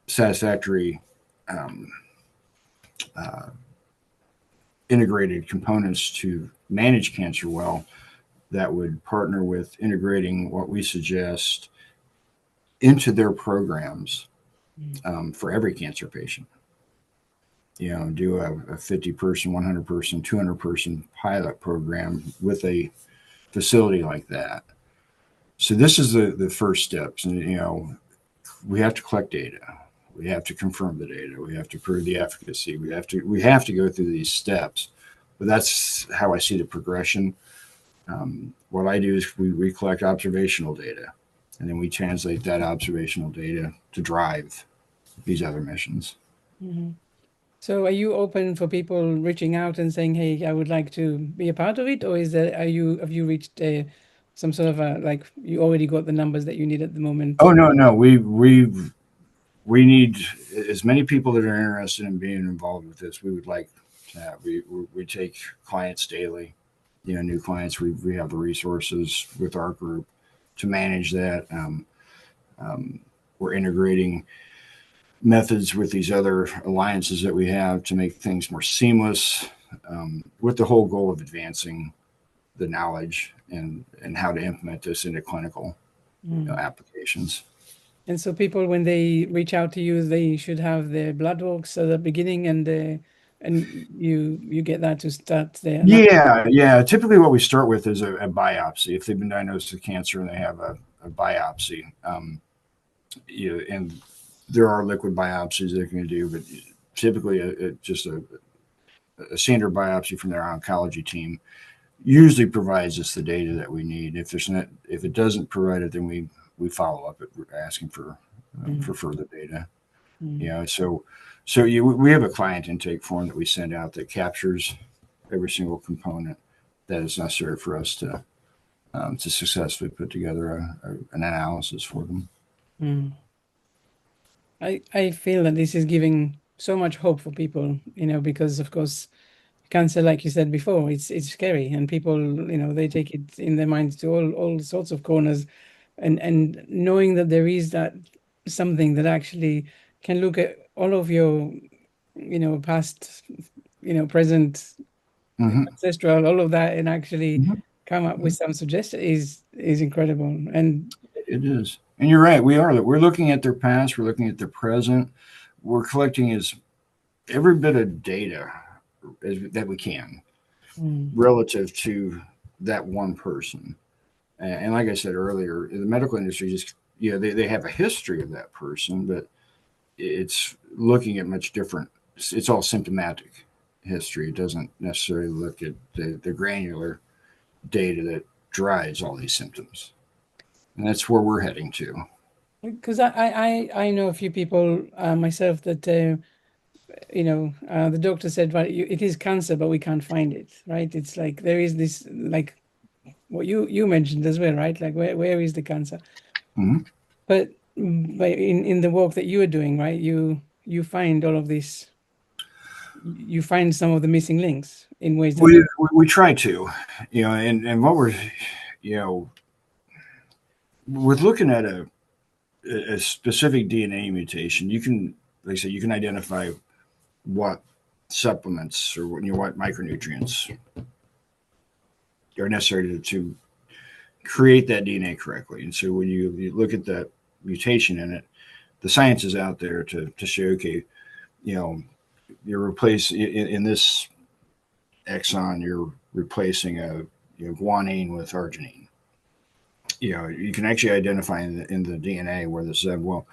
satisfactory um, uh, integrated components to manage cancer well, that would partner with integrating what we suggest into their programs for every cancer patient. Do a 50 person, 100 person, 200 person pilot program with a facility like that. So this is the first steps. And, we have to collect data. We have to confirm the data. We have to prove the efficacy. We have to go through these steps. But that's how I see the progression. What I do is we collect observational data, and then we translate that observational data to drive these other missions. Mm-hmm. So are you open for people reaching out and saying, "Hey, I would like to be a part of it," or have you reached some sort of a, like, you already got the numbers that you need at the moment? Oh no, we need as many people that are interested in being involved with this. We would like to have. We take clients daily, new clients. We have the resources with our group to manage that. We're integrating methods with these other alliances that we have to make things more seamless, with the whole goal of advancing the knowledge and how to implement this into clinical applications. And so people, when they reach out to you, they should have their blood works at the beginning, and you get that to start there. Yeah. Typically, what we start with is a biopsy. If they've been diagnosed with cancer and they have a biopsy, and there are liquid biopsies they can do, but typically, just a standard biopsy from their oncology team usually provides us the data that we need. If it doesn't provide it, then we follow up asking for further data. We have a client intake form that we send out that captures every single component that is necessary for us to successfully put together an analysis for them. Mm. I feel that this is giving so much hope for people, because of course cancer, like you said before, it's scary, and people, they take it in their minds to all sorts of corners, and knowing that there is that something that actually can look at all of your, past, present, Mm-hmm. ancestral, all of that, and actually Mm-hmm. come up with some suggestion is incredible. And It is, and you're right. We're looking at their past. We're looking at their present. We're collecting as every bit of data that we can mm, relative to that one person. And like I said earlier, the medical industry just they have a history of that person, but it's looking at much different. It's all symptomatic history. It doesn't necessarily look at the granular data that drives all these symptoms, and that's where we're heading to. because I know a few people, myself, that the doctor said, right, it is cancer, but we can't find it, right? It's like there is this, like what you mentioned as well, right? Like where is the cancer? Mm-hmm. But in the work that you are doing, right? you find all of this? You find some of the missing links in ways that We try to, and what we're, you know, with looking at a specific DNA mutation, you can, like I said, you can identify what supplements or what micronutrients are necessary to create that DNA correctly. And so when you look at that mutation in it, the science is out there to show, okay, you're replacing in this exon, you're replacing a guanine with arginine. You can actually identify in the DNA where this is. Well,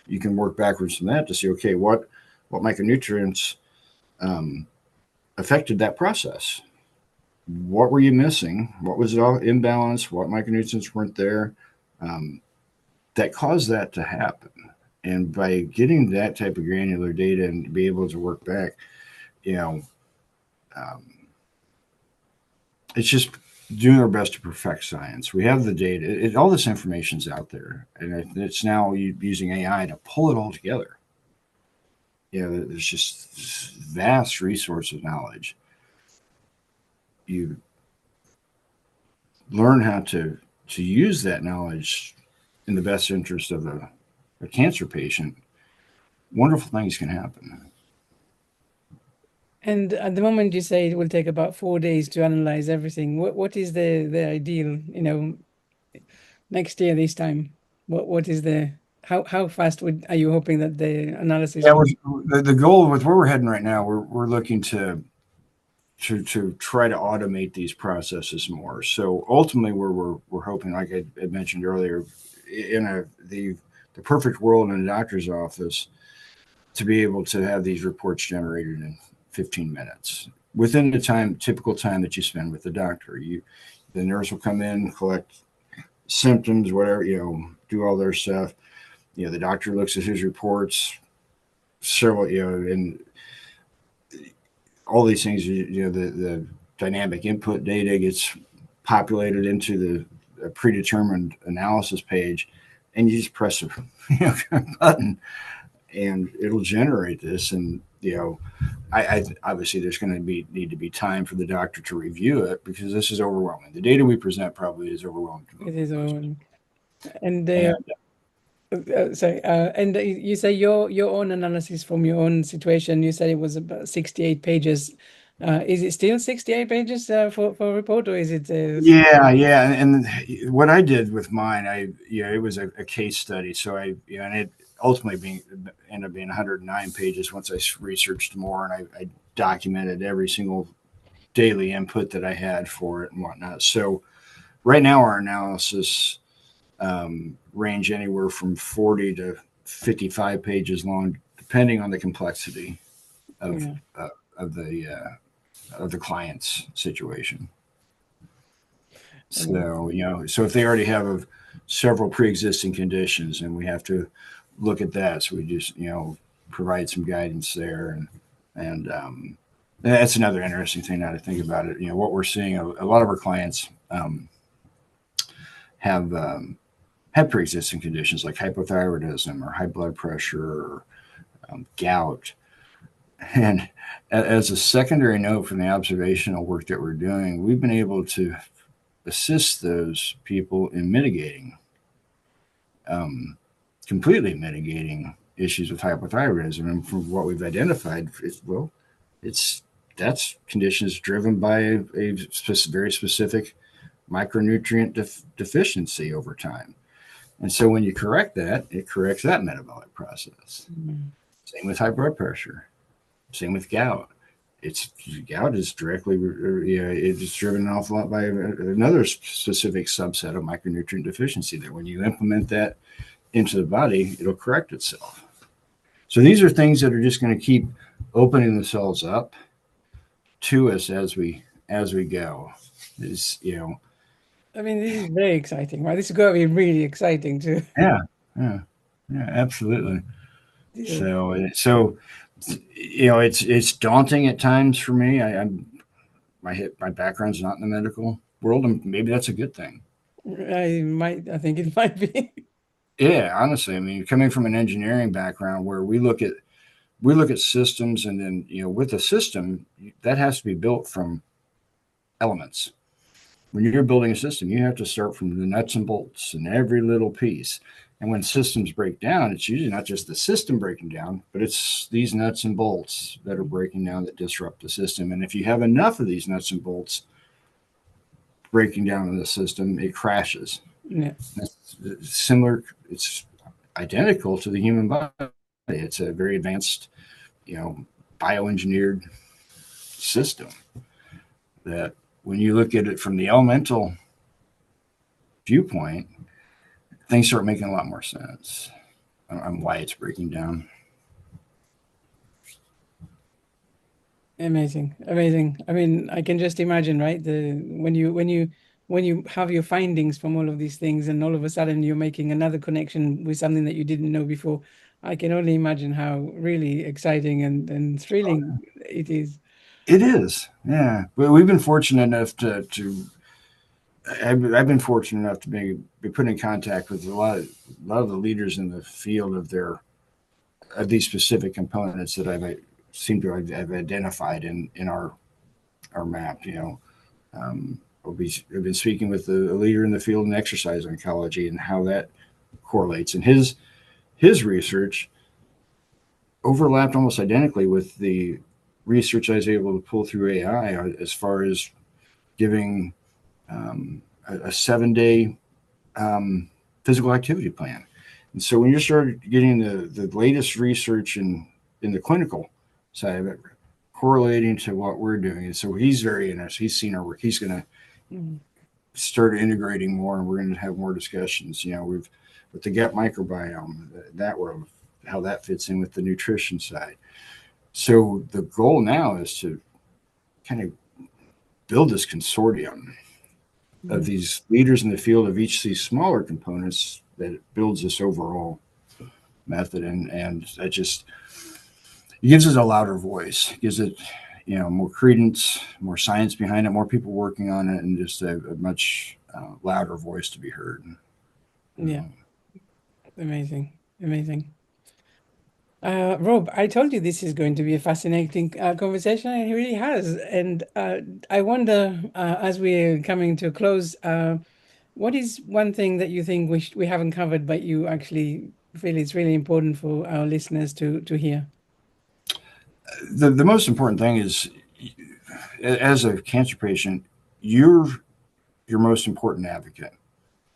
you can work backwards from that to see, okay, what micronutrients affected that process. What were you missing? What was it all imbalanced? What micronutrients weren't there that caused that to happen? And by getting that type of granular data and to be able to work back, it's just doing our best to perfect science. We have the data. All this information's out there, and it's now using AI to pull it all together. There's just vast resource of knowledge. You learn how to use that knowledge in the best interest of a cancer patient. Wonderful things can happen. And at the moment, you say it will take about 4 days to analyze everything. What is the ideal? Next year this time, what is the how fast are you hoping that the analysis? Yeah, the goal with where we're heading right now, we're looking to try to automate these processes more. So ultimately, we're hoping, like I had mentioned earlier, in the perfect world in a doctor's office, to be able to have these reports generated in 15 minutes within the typical time that you spend with the doctor. The nurse will come in, collect symptoms, whatever, do all their stuff. The doctor looks at his reports, several, and all these things, the dynamic input data gets populated into the predetermined analysis page, and you just press a button and it'll generate this. And I obviously there's going to need to be time for the doctor to review it, because this is overwhelming. The data we present probably is overwhelming. It is overwhelming. And sorry, and you say your own analysis from your own situation. You said it was about 68 pages. Is it still 68 pages for a report, or is it? Yeah. And what I did with mine, it was a case study. So and it ultimately ended up being 109 pages once I researched more, and I documented every single daily input that I had for it and whatnot. So right now our analysis range anywhere from 40 to 55 pages long, depending on the complexity of the client's situation. So so if they already have several pre-existing conditions, and we have to look at that, so we just provide some guidance there, and that's another interesting thing now to think about it. What we're seeing, a lot of our clients have pre-existing conditions like hypothyroidism or high blood pressure or gout. And as a secondary note from the observational work that we're doing, we've been able to assist those people in mitigating, completely mitigating issues with hypothyroidism. And from what we've identified, that's conditions driven by a very specific micronutrient deficiency over time. And so when you correct that, it corrects that metabolic process. Mm-hmm. Same with high blood pressure. Same with gout. Gout is directly, it's driven an awful lot by another specific subset of micronutrient deficiency that when you implement that into the body, it'll correct itself. So these are things that are just going to keep opening themselves up to us as we go. I mean, this is very exciting, right? This is going to be really exciting too. Yeah, absolutely. Yeah. So it's daunting at times for me. My background's not in the medical world, and maybe that's a good thing. I think it might be. Yeah, honestly, I mean, coming from an engineering background where we look at we look at systems, and then with a system that has to be built from elements. When you're building a system, you have to start from the nuts and bolts and every little piece. And when systems break down, it's usually not just the system breaking down, but it's these nuts and bolts that are breaking down that disrupt the system. And if you have enough of these nuts and bolts breaking down in the system, it crashes. Yeah. It's similar, it's identical to the human body. It's a very advanced, bioengineered system that when you look at it from the elemental viewpoint, things start making a lot more sense on why it's breaking down. Amazing, amazing. I mean, I can just imagine, right? When you have your findings from all of these things, and all of a sudden you're making another connection with something that you didn't know before. I can only imagine how really exciting and thrilling it is. It is, yeah. But we've been fortunate enough to I've been fortunate enough to be put in contact with a lot of the leaders in the field of these specific components that I've seem to have identified in our map. I've been speaking with a leader in the field in exercise oncology and how that correlates, and his research overlapped almost identically with the research I was able to pull through AI as far as giving a 7-day physical activity plan. And so when you start getting the latest research in the clinical side of it, correlating to what we're doing, and so he's very interested. He's seen our work. He's going to start integrating more, and we're going to have more discussions. We've with the gut microbiome, that world, how that fits in with the nutrition side. So the goal now is to kind of build this consortium of these leaders in the field of each of these smaller components that builds this overall method, and that just it gives it a louder voice, it gives it more credence, more science behind it, more people working on it, and just a much louder voice to be heard. Yeah, amazing, amazing. Rob, I told you this is going to be a fascinating conversation, and it really has. And I wonder, as we're coming to a close, what is one thing that you think we haven't covered, but you actually feel it's really important for our listeners to hear? The most important thing is, as a cancer patient, you're your most important advocate.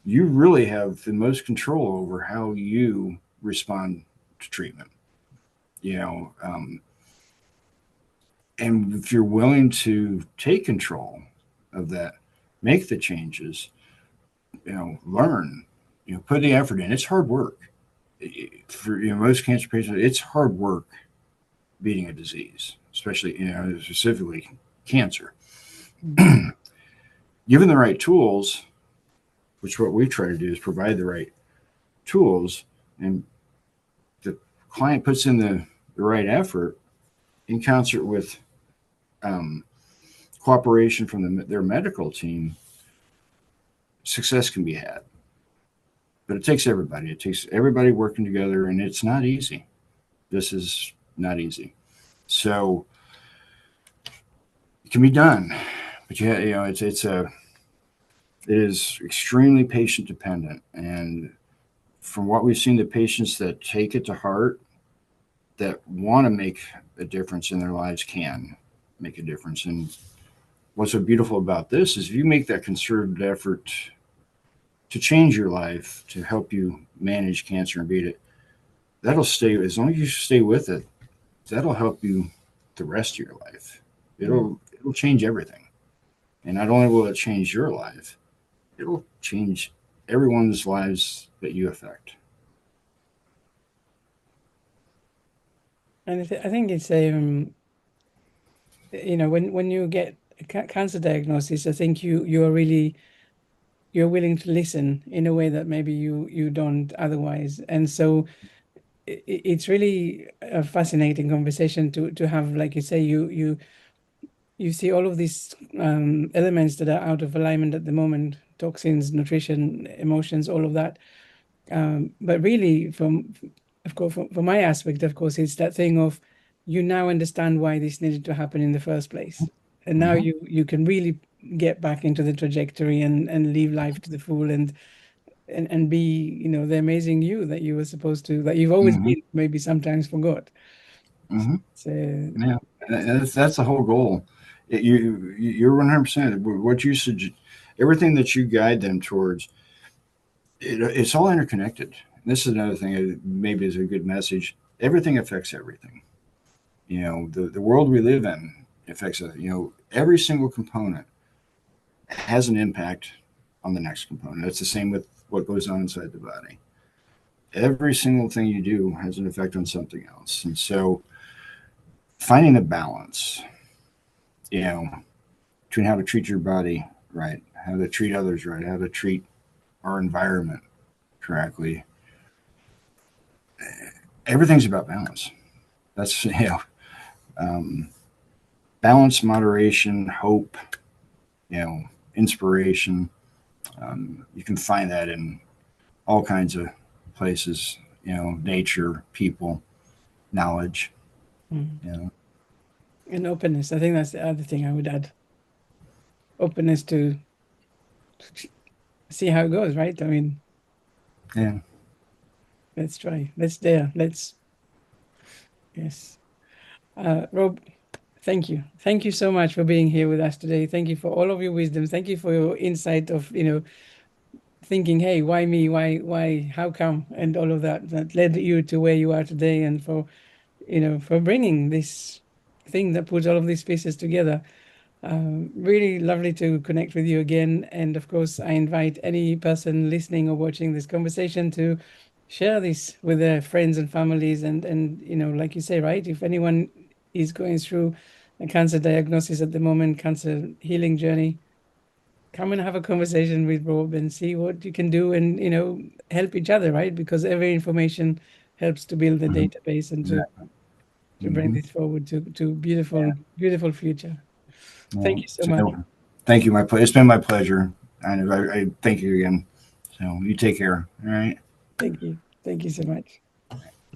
You really have the most control over how you respond to treatment. You know, um, and if you're willing to take control of that, make the changes, learn, put the effort in. It's hard work. For most cancer patients, it's hard work beating a disease, especially specifically cancer. Given the right tools, which what we try to do is provide the right tools, and the client puts in the right effort in concert with um, cooperation from their medical team, success can be had. But it takes everybody. It takes everybody working together, and it's not easy. This is not easy. So it can be done, but it is extremely patient dependent. And from what we've seen, the patients that take it to heart, that want to make a difference in their lives, can make a difference. And what's so beautiful about this is if you make that concerted effort to change your life, to help you manage cancer and beat it, that'll stay. As long as you stay with it, that'll help you the rest of your life. It'll change everything. And not only will it change your life, it'll change everyone's lives that you affect. And I think it's when you get a cancer diagnosis, I think you're willing to listen in a way that maybe you don't otherwise. And so it's really a fascinating conversation to have. Like you say, you see all of these elements that are out of alignment at the moment: toxins, nutrition, emotions, all of that. But really, of course, from my aspect, of course, it's that thing of you now understand why this needed to happen in the first place. And now Mm-hmm. you can really get back into the trajectory and live life to the full and be, you know, the amazing you that you were supposed to, that you've always Mm-hmm. been, maybe sometimes forgot. Mm-hmm. So Yeah, and that's the whole goal. You're 100%. What you suggest, everything that you guide them towards, it's all interconnected. This is another thing that maybe is a good message. Everything affects everything. You know, the world we live in affects it. You know, every single component has an impact on the next component. It's the same with what goes on inside the body. Every single thing you do has an effect on something else. And so finding a balance, you know, between how to treat your body right, how to treat others right, how to treat our environment correctly. Everything's about balance. That's, um, balance, moderation, hope, you know, inspiration. You can find that in all kinds of places, you know, nature, people, knowledge, mm. you know. And openness. I think that's the other thing I would add. Openness to see how it goes, right? I mean, Yeah. let's try. Let's dare. Let's, yes. Rob, thank you. Thank you so much for being here with us today. Thank you for all of your wisdom. Thank you for your insight of, you know, thinking, hey, why me? Why, how come? And all of that that led you to where you are today, and for, you know, for bringing this thing that puts all of these pieces together. Really lovely to connect with you again. And of course, I invite any person listening or watching this conversation to share this with their friends and families. And you know, like you say, right? If anyone is going through a cancer diagnosis at the moment, cancer healing journey, come and have a conversation with Rob and see what you can do, and you know, help each other, right? Because every information helps to build the Mm-hmm. database and Exactly. to bring Mm-hmm. this forward to Yeah. beautiful future. Yeah. Thank you so much. So thank you. It's been my pleasure. And I thank you again. So you take care. All right. Thank you. Thank you so much.